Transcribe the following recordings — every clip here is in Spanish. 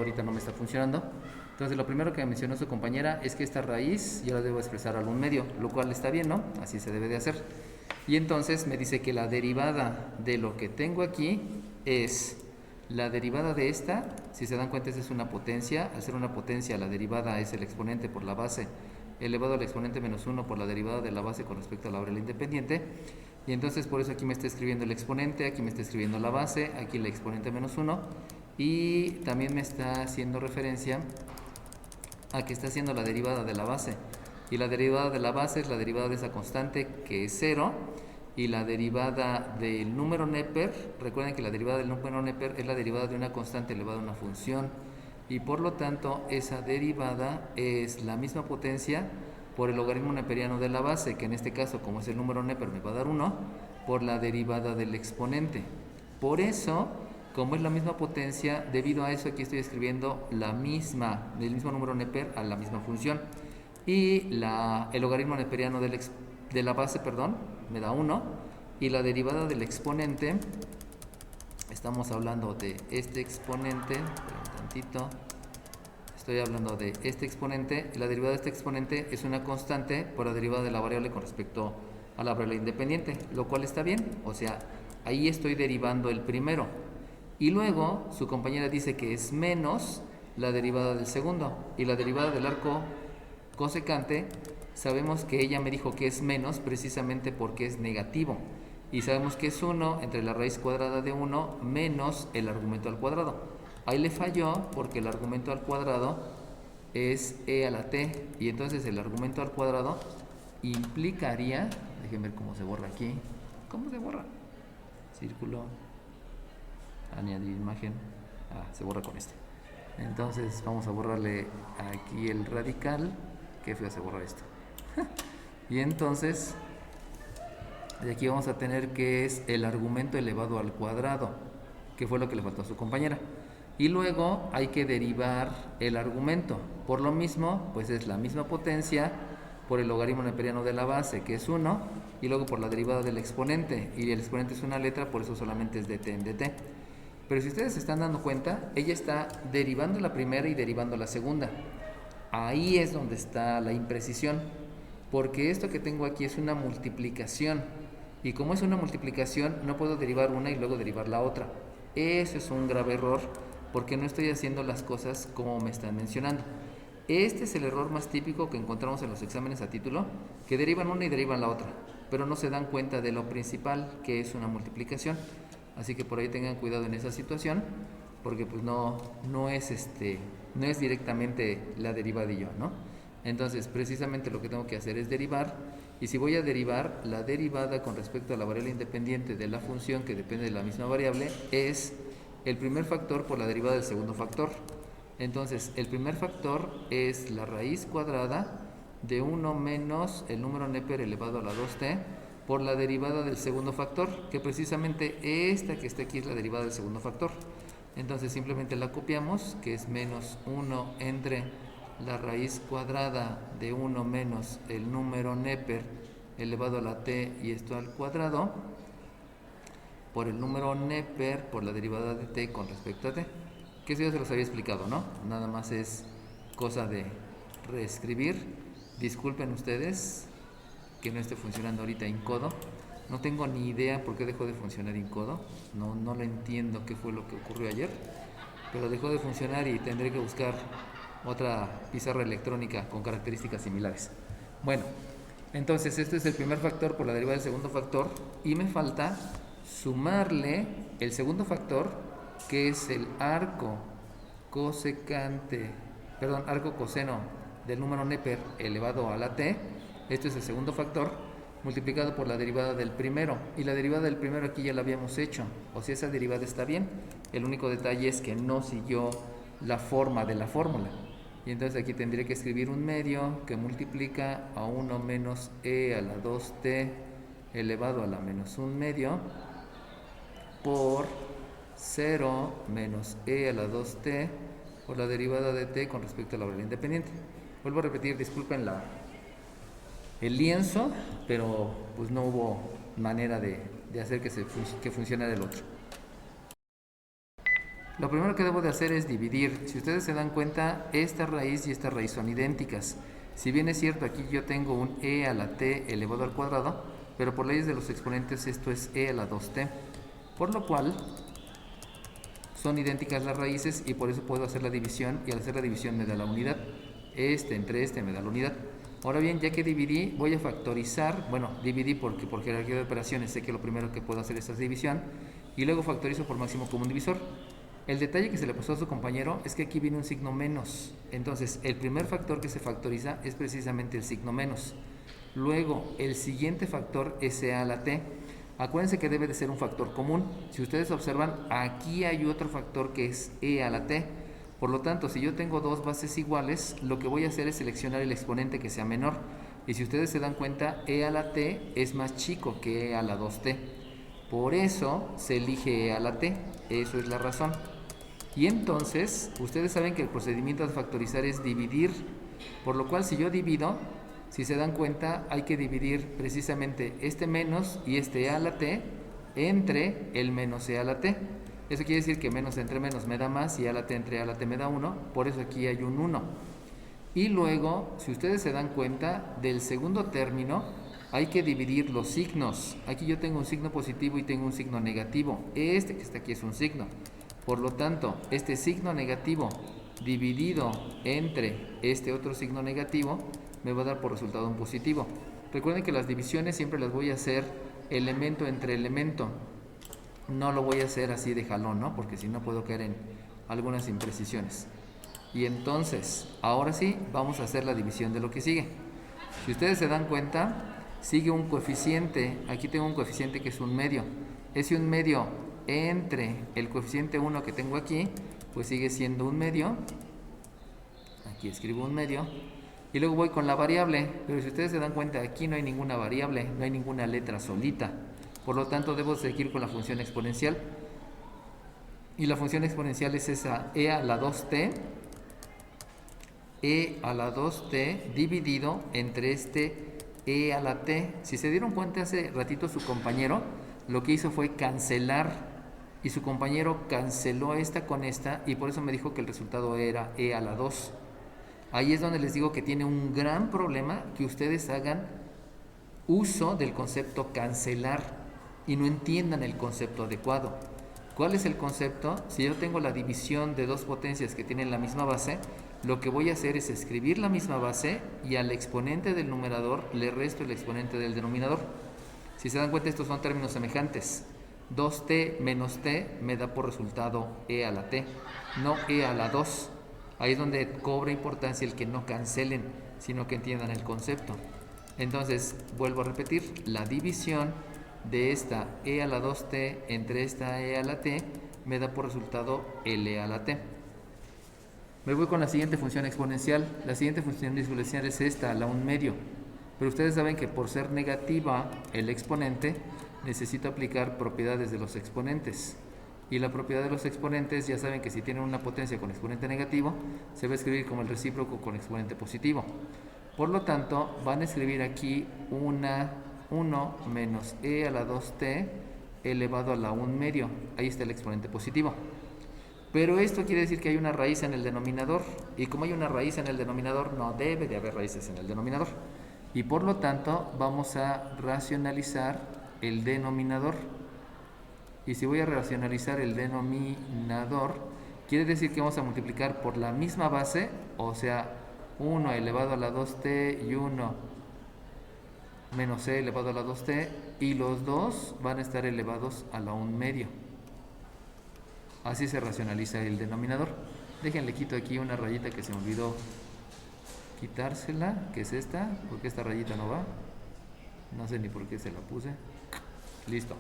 ahorita no me está funcionando. Entonces lo primero que mencionó su compañera es que esta raíz yo la debo expresar a algún medio, lo cual está bien, ¿no? Así se debe de hacer. Y entonces me dice que la derivada de lo que tengo aquí es la derivada de esta. Si se dan cuenta, esta es una potencia. Al ser una potencia, la derivada es el exponente por la base elevado al exponente menos 1 por la derivada de la base con respecto a la variable independiente. Y entonces por eso aquí me está escribiendo el exponente, aquí me está escribiendo la base, aquí el exponente menos 1. Y también me está haciendo referencia a que está haciendo la derivada de la base. Y la derivada de la base es la derivada de esa constante que es 0. Y la derivada del número Neper, recuerden que la derivada del número Neper es la derivada de una constante elevada a una función. Y por lo tanto, esa derivada es la misma potencia por el logaritmo neperiano de la base, que en este caso, como es el número Neper, me va a dar 1, por la derivada del exponente. Por eso, como es la misma potencia, debido a eso aquí estoy escribiendo del mismo número Neper a la misma función. Y el logaritmo neperiano de la base, me da 1. Y la derivada del exponente, estamos hablando de este exponente, un tantito, estoy hablando de este exponente. La derivada de este exponente es una constante por la derivada de la variable con respecto a la variable independiente, lo cual está bien, o sea, ahí estoy derivando el primero. Y luego su compañera dice que es menos la derivada del segundo. Y la derivada del arco cosecante, sabemos que ella me dijo que es menos precisamente porque es negativo. Y sabemos que es 1 entre la raíz cuadrada de 1 menos el argumento al cuadrado. Ahí le falló porque el argumento al cuadrado es e a la t. Y entonces el argumento al cuadrado implicaría, déjenme ver cómo se borra aquí. ¿Cómo se borra? Círculo, añadir imagen. Se borra con este. Entonces vamos a borrarle aquí el radical. Qué feo se borra esto. Y entonces de aquí vamos a tener que es el argumento elevado al cuadrado, que fue lo que le faltó a su compañera. Y luego hay que derivar el argumento. Por lo mismo, pues es la misma potencia por el logaritmo neperiano de la base, que es 1, y luego por la derivada del exponente. Y el exponente es una letra, por eso solamente es dt en dt. Pero si ustedes se están dando cuenta, ella está derivando la primera y derivando la segunda. Ahí es donde está la imprecisión, porque esto que tengo aquí es una multiplicación. Y como es una multiplicación, no puedo derivar una y luego derivar la otra. Eso es un grave error, porque no estoy haciendo las cosas como me están mencionando. Este es el error más típico que encontramos en los exámenes a título, que derivan una y derivan la otra, pero no se dan cuenta de lo principal, que es una multiplicación. Así que por ahí tengan cuidado en esa situación, porque pues no es directamente la derivadillo, ¿no? Entonces, precisamente lo que tengo que hacer es derivar, y si voy a derivar, la derivada con respecto a la variable independiente de la función que depende de la misma variable es el primer factor por la derivada del segundo factor. Entonces, el primer factor es la raíz cuadrada de 1 menos el número Neper elevado a la 2t por la derivada del segundo factor, que precisamente esta que está aquí es la derivada del segundo factor. Entonces simplemente la copiamos, que es menos 1 entre la raíz cuadrada de 1 menos el número Neper elevado a la t y esto al cuadrado por el número Neper por la derivada de t con respecto a t. Que eso ya se los había explicado, ¿no? Nada más es cosa de reescribir. Disculpen ustedes que no esté funcionando ahorita Incodo. No tengo ni idea por qué dejó de funcionar Incodo. No lo entiendo qué fue lo que ocurrió ayer. Pero dejó de funcionar y tendré que buscar otra pizarra electrónica con características similares. Bueno, entonces este es el primer factor por la derivada del segundo factor. Y me falta sumarle el segundo factor, que es el arco coseno del número Neper elevado a la t. Esto es el segundo factor multiplicado por la derivada del primero, y la derivada del primero aquí ya la habíamos hecho, o sea, esa derivada está bien. El único detalle es que no siguió la forma de la fórmula, y entonces aquí tendría que escribir un medio que multiplica a 1 menos e a la 2t elevado a la menos 1 medio por 0 menos e a la 2t por la derivada de t con respecto a la variable independiente. Vuelvo a repetir, disculpen el lienzo, pero pues no hubo manera de hacer que funcionara el otro. Lo primero que debo de hacer es dividir. Si ustedes se dan cuenta, esta raíz y esta raíz son idénticas. Si bien es cierto, aquí yo tengo un e a la t elevado al cuadrado, pero por leyes de los exponentes esto es e a la 2t. Por lo cual, son idénticas las raíces y por eso puedo hacer la división, y al hacer la división me da la unidad. Este entre este me da la unidad. Ahora bien, ya que dividí, voy a factorizar. Bueno, dividí porque por jerarquía de operaciones sé que lo primero que puedo hacer es esta división, y luego factorizo por máximo común divisor. El detalle que se le pasó a su compañero es que aquí viene un signo menos. Entonces, el primer factor que se factoriza es precisamente el signo menos. Luego, el siguiente factor es e a la t. Acuérdense que debe de ser un factor común. Si ustedes observan, aquí hay otro factor que es e a la t. Por lo tanto, si yo tengo dos bases iguales, lo que voy a hacer es seleccionar el exponente que sea menor. Y si ustedes se dan cuenta, e a la t es más chico que e a la 2t. Por eso se elige e a la t. Eso es la razón. Y entonces, ustedes saben que el procedimiento de factorizar es dividir. Por lo cual, si yo divido, si se dan cuenta, hay que dividir precisamente este menos y este e a la t entre el menos e a la t. Eso quiere decir que menos entre menos me da más y e a la t entre e a la t me da 1. Por eso aquí hay un 1. Y luego, si ustedes se dan cuenta, del segundo término hay que dividir los signos. Aquí yo tengo un signo positivo y tengo un signo negativo. Este que está aquí es un signo. Por lo tanto, este signo negativo dividido entre este otro signo negativo me va a dar por resultado un positivo. Recuerden que las divisiones siempre las voy a hacer elemento entre elemento. No lo voy a hacer así de jalón, ¿no? Porque si no puedo caer en algunas imprecisiones. Y entonces, ahora sí, vamos a hacer la división de lo que sigue. Si ustedes se dan cuenta, sigue un coeficiente. Aquí tengo un coeficiente que es un medio. Ese un medio entre el coeficiente 1 que tengo aquí, pues sigue siendo un medio. Aquí escribo un medio. Y luego voy con la variable. Pero si ustedes se dan cuenta, aquí no hay ninguna variable, no hay ninguna letra solita. Por lo tanto, debo seguir con la función exponencial. Y la función exponencial es esa e a la 2t. E a la 2t dividido entre este e a la t. Si se dieron cuenta hace ratito, su compañero lo que hizo fue cancelar. Y su compañero canceló esta con esta y por eso me dijo que el resultado era e a la 2. Ahí es donde les digo que tiene un gran problema que ustedes hagan uso del concepto cancelar y no entiendan el concepto adecuado. ¿Cuál es el concepto? Si yo tengo la división de dos potencias que tienen la misma base, lo que voy a hacer es escribir la misma base y al exponente del numerador le resto el exponente del denominador. Si se dan cuenta, estos son términos semejantes. 2t menos t me da por resultado e a la t, no e a la 2. Ahí es donde cobra importancia el que no cancelen, sino que entiendan el concepto. Entonces, vuelvo a repetir, la división de esta e a la 2t entre esta e a la t me da por resultado el e a la t. Me voy con la siguiente función exponencial. La siguiente función exponencial es esta, la 1/2. Pero ustedes saben que por ser negativa el exponente, necesito aplicar propiedades de los exponentes. Y la propiedad de los exponentes, ya saben que si tienen una potencia con exponente negativo, se va a escribir como el recíproco con exponente positivo. Por lo tanto, van a escribir aquí 1 menos e a la 2t elevado a la 1/2. Ahí está el exponente positivo. Pero esto quiere decir que hay una raíz en el denominador. Y como hay una raíz en el denominador, no debe de haber raíces en el denominador. Y por lo tanto, vamos a racionalizar el denominador. Y si voy a racionalizar el denominador, quiere decir que vamos a multiplicar por la misma base, o sea, 1 elevado a la 2t y 1 menos e elevado a la 2t, y los dos van a estar elevados a la 1/2. Así se racionaliza el denominador. Déjenle quito aquí una rayita que se me olvidó quitársela, que es esta, porque esta rayita no va. No sé ni por qué se la puse. Listo.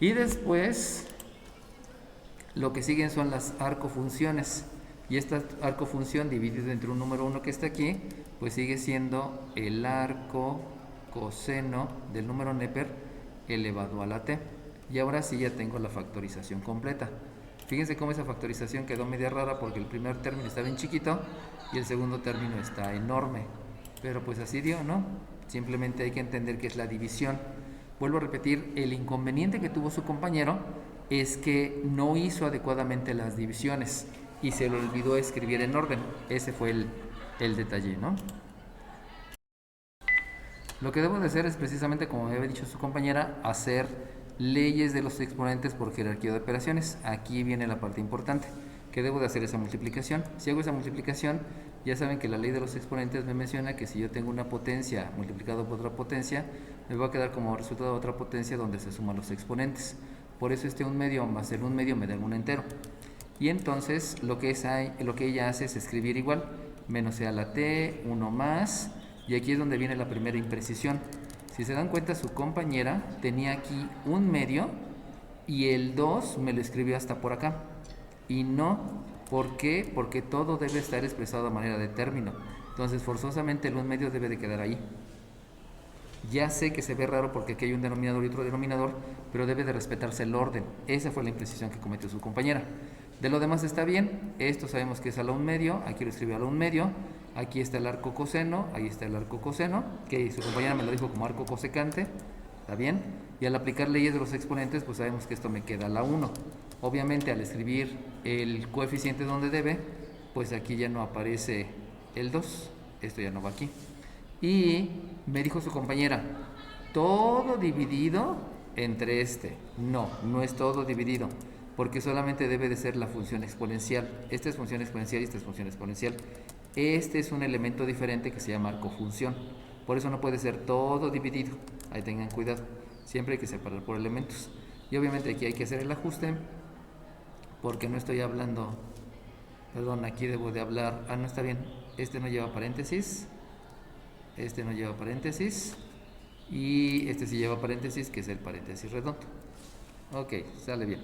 Y después lo que siguen son las arcofunciones. Y esta arcofunción dividida entre un número 1 que está aquí, pues sigue siendo el arco coseno del número Neper elevado a la t. Y ahora sí ya tengo la factorización completa. Fíjense cómo esa factorización quedó media rara porque el primer término está bien chiquito y el segundo término está enorme. Pero pues así dio, ¿no? Simplemente hay que entender que es la división. Vuelvo a repetir, el inconveniente que tuvo su compañero es que no hizo adecuadamente las divisiones y se le olvidó escribir en orden. Ese fue el detalle, ¿no? Lo que debo de hacer es precisamente, como me había dicho su compañera, hacer leyes de los exponentes por jerarquía de operaciones. Aquí viene la parte importante, que debo de hacer esa multiplicación. Si hago esa multiplicación, ya saben que la ley de los exponentes me menciona que si yo tengo una potencia multiplicado por otra potencia, me va a quedar como resultado otra potencia donde se suman los exponentes. Por eso este 1/2 más el 1/2 me da un entero. Y entonces lo que ella hace es escribir igual, menos e a la t, 1 más, y aquí es donde viene la primera imprecisión. Si se dan cuenta, su compañera tenía aquí 1/2 y el 2 me lo escribió hasta por acá. Y no, ¿por qué? Porque todo debe estar expresado a manera de término. Entonces forzosamente el 1/2 debe de quedar ahí. Ya sé que se ve raro porque aquí hay un denominador y otro denominador, pero debe de respetarse el orden. Esa fue la imprecisión que cometió su compañera. De lo demás está bien. Esto sabemos que es a la 1/2. Aquí lo escribió a la 1/2. Aquí está el arco coseno. Ahí está el arco coseno, que su compañera me lo dijo como arco cosecante. ¿Está bien? Y al aplicar leyes de los exponentes, pues sabemos que esto me queda a la 1. Obviamente al escribir el coeficiente donde debe, pues aquí ya no aparece el 2. Esto ya no va aquí. Y me dijo su compañera, todo dividido entre este. No, no es todo dividido, porque solamente debe de ser la función exponencial. Esta es función exponencial y esta es función exponencial. Este es un elemento diferente que se llama arcofunción. Por eso no puede ser todo dividido. Ahí tengan cuidado. Siempre hay que separar por elementos. Y obviamente aquí hay que hacer el ajuste, porque no estoy hablando... Perdón, aquí debo de hablar... Ah, no está bien. Este no lleva paréntesis. Este no lleva paréntesis. Y este sí lleva paréntesis, que es el paréntesis redondo. Ok, sale bien.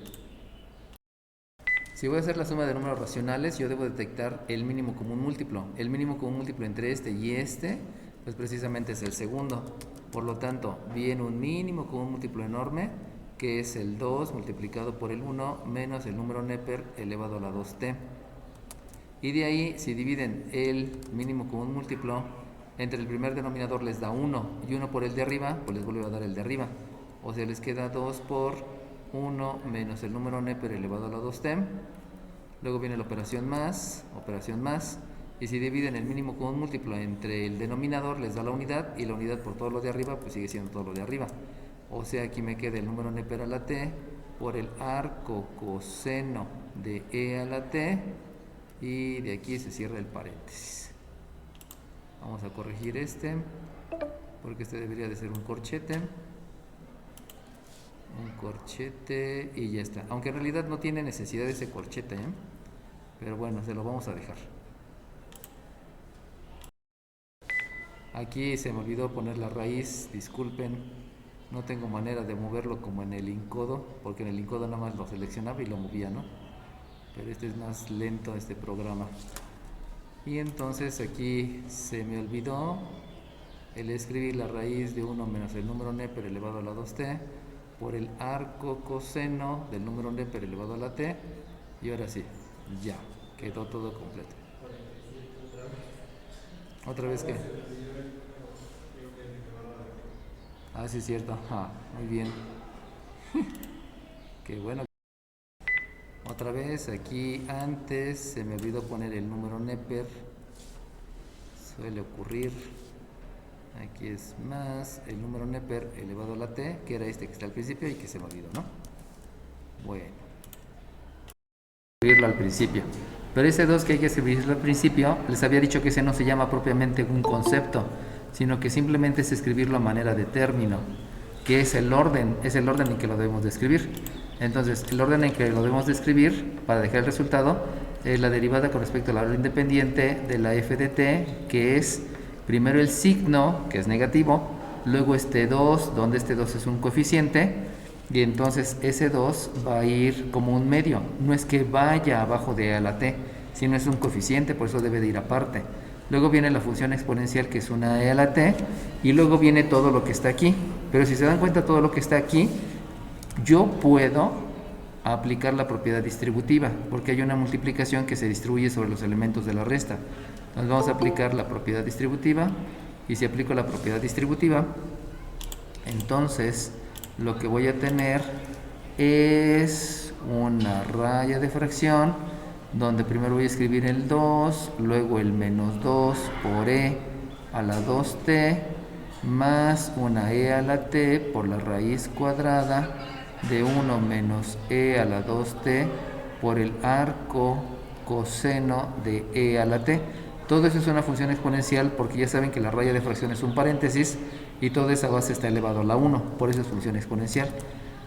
Si voy a hacer la suma de números racionales, yo debo detectar el mínimo común múltiplo. El mínimo común múltiplo entre este y este, pues precisamente es el segundo. Por lo tanto, viene un mínimo común múltiplo enorme, que es el 2 multiplicado por el 1 menos el número Neper elevado a la 2t. Y de ahí, si dividen el mínimo común múltiplo entre el primer denominador, les da 1 y 1 por el de arriba, pues les vuelve a dar el de arriba. O sea, les queda 2 por 1 menos el número Neper elevado a la 2t. Luego viene la operación más, y si dividen el mínimo común múltiplo entre el denominador, les da la unidad, y la unidad por todo lo de arriba, pues sigue siendo todo lo de arriba. O sea, aquí me queda el número Neper a la t por el arco coseno de e a la t, y de aquí se cierra el paréntesis. Vamos a corregir este, porque este debería de ser un corchete. Un corchete y ya está. Aunque en realidad no tiene necesidad de ese corchete, ¿eh? Pero bueno, se lo vamos a dejar. Aquí se me olvidó poner la raíz, disculpen. No tengo manera de moverlo como en el Incodo, porque en el Incodo nada más lo seleccionaba y lo movía, ¿no? Pero este es más lento, este programa. Y entonces aquí se me olvidó el escribir la raíz de 1 menos el número Neper elevado a la 2t por el arco coseno del número Neper elevado a la t. Y ahora sí, ya, quedó todo completo. ¿Otra vez qué? Ah, sí es cierto. Muy bien. Qué bueno. Otra vez, aquí antes se me olvidó poner el número Neper. Suele ocurrir. Aquí es más el número Neper elevado a la t, que era este que está al principio y que se me olvidó, ¿no? Bueno. Escribirlo al principio. Pero ese 2 que hay que escribirlo al principio, les había dicho que ese no se llama propiamente un concepto, sino que simplemente es escribirlo a manera de término, que es el orden en que lo debemos de escribir. Entonces, el orden en que lo debemos de escribir para dejar el resultado es la derivada con respecto al valor independiente de la f de t, que es primero el signo, que es negativo, luego este 2, donde este 2 es un coeficiente, y entonces ese 2 va a ir como un medio. No es que vaya abajo de e a la t, sino es un coeficiente, por eso debe de ir aparte. Luego viene la función exponencial, que es una e a la t, y luego viene todo lo que está aquí. Pero si se dan cuenta, todo lo que está aquí, yo puedo aplicar la propiedad distributiva, porque hay una multiplicación que se distribuye sobre los elementos de la resta. Entonces vamos a aplicar la propiedad distributiva, y si aplico la propiedad distributiva, entonces lo que voy a tener es una raya de fracción donde primero voy a escribir el 2, luego el menos 2 por e a la 2t más una e a la t por la raíz cuadrada de 1 menos e a la 2t por el arco coseno de e a la t. Todo eso es una función exponencial porque ya saben que la raya de fracción es un paréntesis y toda esa base está elevado a la 1, por eso es función exponencial.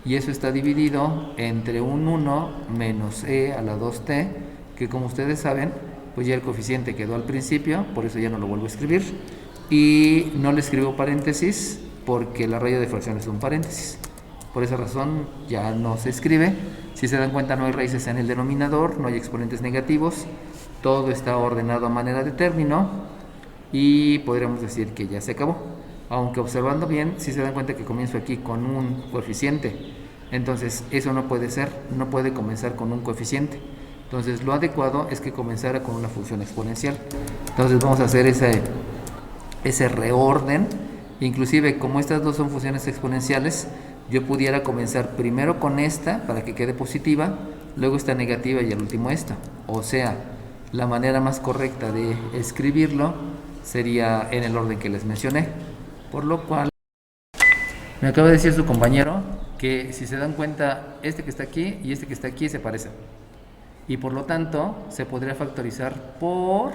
Y eso está dividido entre un 1 menos e a la 2t, que como ustedes saben, pues ya el coeficiente quedó al principio, por eso ya no lo vuelvo a escribir. Y no le escribo paréntesis porque la raya de fracción es un paréntesis. Por esa razón ya no se escribe. Si se dan cuenta, no hay raíces en el denominador, no hay exponentes negativos, todo está ordenado a manera de término y podríamos decir que ya se acabó. Aunque observando bien, si se dan cuenta que comienzo aquí con un coeficiente, entonces eso no puede ser, no puede comenzar con un coeficiente. Entonces lo adecuado es que comenzara con una función exponencial. Entonces vamos a hacer ese reorden. Inclusive como estas dos son funciones exponenciales, yo pudiera comenzar primero con esta para que quede positiva, luego esta negativa y al último esta. O sea, la manera más correcta de escribirlo sería en el orden que les mencioné. Por lo cual, me acaba de decir su compañero que si se dan cuenta, este que está aquí y este que está aquí se parecen. Y por lo tanto, se podría factorizar por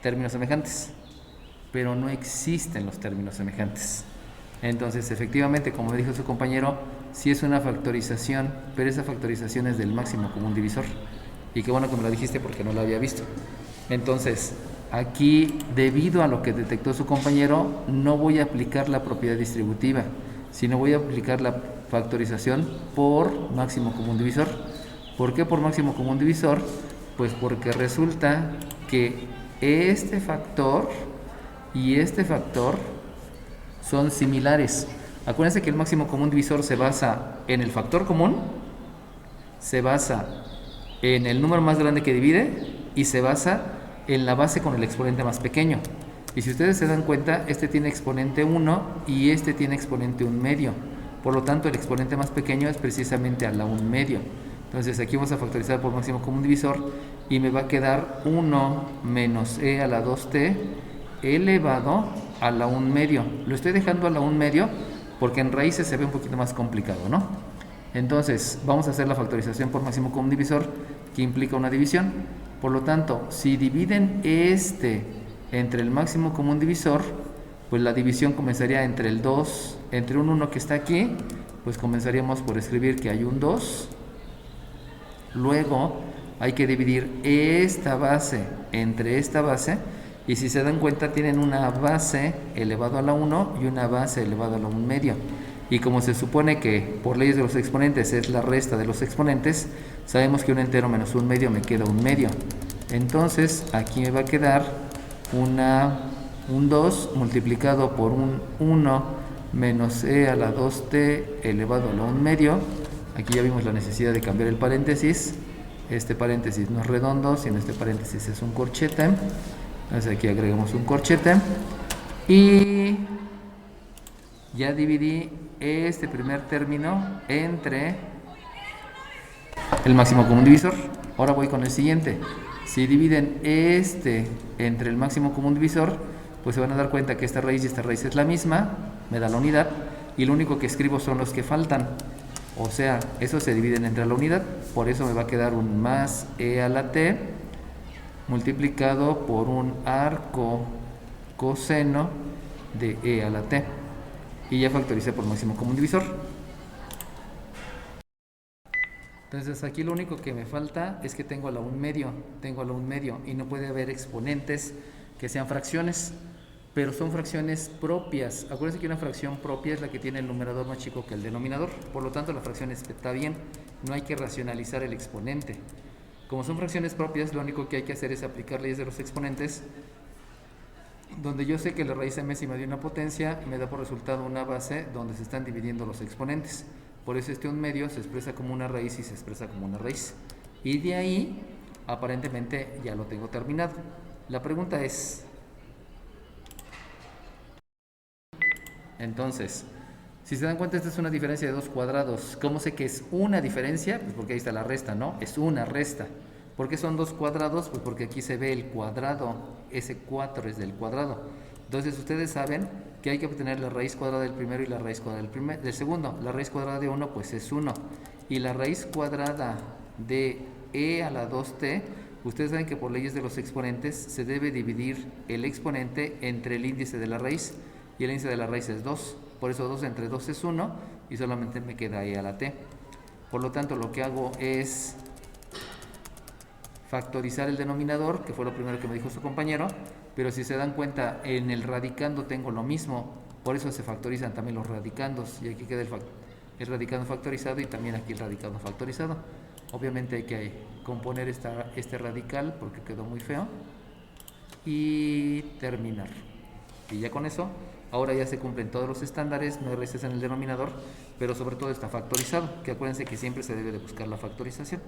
términos semejantes. Pero no existen los términos semejantes. Entonces, efectivamente, como dijo su compañero, sí es una factorización, pero esa factorización es del máximo común divisor. Y qué bueno que me lo dijiste porque no lo había visto. Entonces, aquí, debido a lo que detectó su compañero, no voy a aplicar la propiedad distributiva, sino voy a aplicar la factorización por máximo común divisor. ¿Por qué por máximo común divisor? Pues porque resulta que este factor y este factor son similares. Acuérdense que el máximo común divisor se basa en el factor común, se basa en el número más grande que divide y se basa en la base con el exponente más pequeño. Y si ustedes se dan cuenta, este tiene exponente 1 y este tiene exponente 1 medio. Por lo tanto, el exponente más pequeño es precisamente a la 1 medio. Entonces aquí vamos a factorizar por máximo común divisor y me va a quedar 1 menos e a la 2t elevado a la 1 medio. Lo estoy dejando a la 1 medio porque en raíces se ve un poquito más complicado, ¿no? Entonces vamos a hacer la factorización por máximo común divisor, que implica una división. Por lo tanto, si dividen este entre el máximo común divisor, pues la división comenzaría entre el 2, entre un 1 que está aquí, pues comenzaríamos por escribir que hay un 2. Luego hay que dividir esta base entre esta base. Y si se dan cuenta, tienen una base elevado a la 1 y una base elevado a la 1 medio. Y como se supone que por leyes de los exponentes es la resta de los exponentes, sabemos que un entero menos 1 medio me queda 1 medio. Entonces aquí me va a quedar un 2 multiplicado por un 1 menos e a la 2t elevado a la 1 medio. Aquí ya vimos la necesidad de cambiar el paréntesis. Este paréntesis no es redondo, sino este paréntesis es un corchete. Entonces aquí agregamos un corchete y ya dividí este primer término entre el máximo común divisor. Ahora voy con el siguiente. Si dividen este entre el máximo común divisor, pues se van a dar cuenta que esta raíz y esta raíz es la misma, me da la unidad y lo único que escribo son los que faltan. O sea, esos se dividen entre la unidad, por eso me va a quedar un más e a la t multiplicado por un arco coseno de e a la t. Y ya factoricé por máximo común divisor. Entonces aquí lo único que me falta es que tengo a la 1 medio, y no puede haber exponentes que sean fracciones, pero son fracciones propias. Acuérdense que una fracción propia es la que tiene el numerador más chico que el denominador, por lo tanto la fracción está bien, no hay que racionalizar el exponente. Como son fracciones propias, lo único que hay que hacer es aplicar leyes de los exponentes, donde yo sé que la raíz mésima de una potencia me da por resultado una base donde se están dividiendo los exponentes. Por eso este 1 medio se expresa como una raíz y se expresa como una raíz. Y de ahí, aparentemente, ya lo tengo terminado. La pregunta es, entonces, Si se dan cuenta, esta es una diferencia de 2 cuadrados. ¿Cómo sé que es una diferencia? Pues porque ahí está la resta, ¿no? Es una resta. ¿Por qué son 2 cuadrados? Pues porque aquí se ve el cuadrado. Ese 4 es del cuadrado. Entonces ustedes saben que hay que obtener la raíz cuadrada del primero y la raíz cuadrada del segundo. La raíz cuadrada de 1 pues es 1. Y la raíz cuadrada de e a la 2t, ustedes saben que por leyes de los exponentes se debe dividir el exponente entre el índice de la raíz. Y el índice de la raíz es 2. Por eso 2 entre 2 es 1 y solamente me queda e a la t. Por lo tanto, lo que hago es factorizar el denominador, que fue lo primero que me dijo su compañero, pero si se dan cuenta, en el radicando tengo lo mismo, por eso se factorizan también los radicandos, y aquí queda el radicando factorizado y también aquí el radicando factorizado. Obviamente hay que componer este radical porque quedó muy feo y terminar. Y ya con eso, ahora ya se cumplen todos los estándares, no hay raíces en el denominador, pero sobre todo está factorizado, que acuérdense que siempre se debe de buscar la factorización.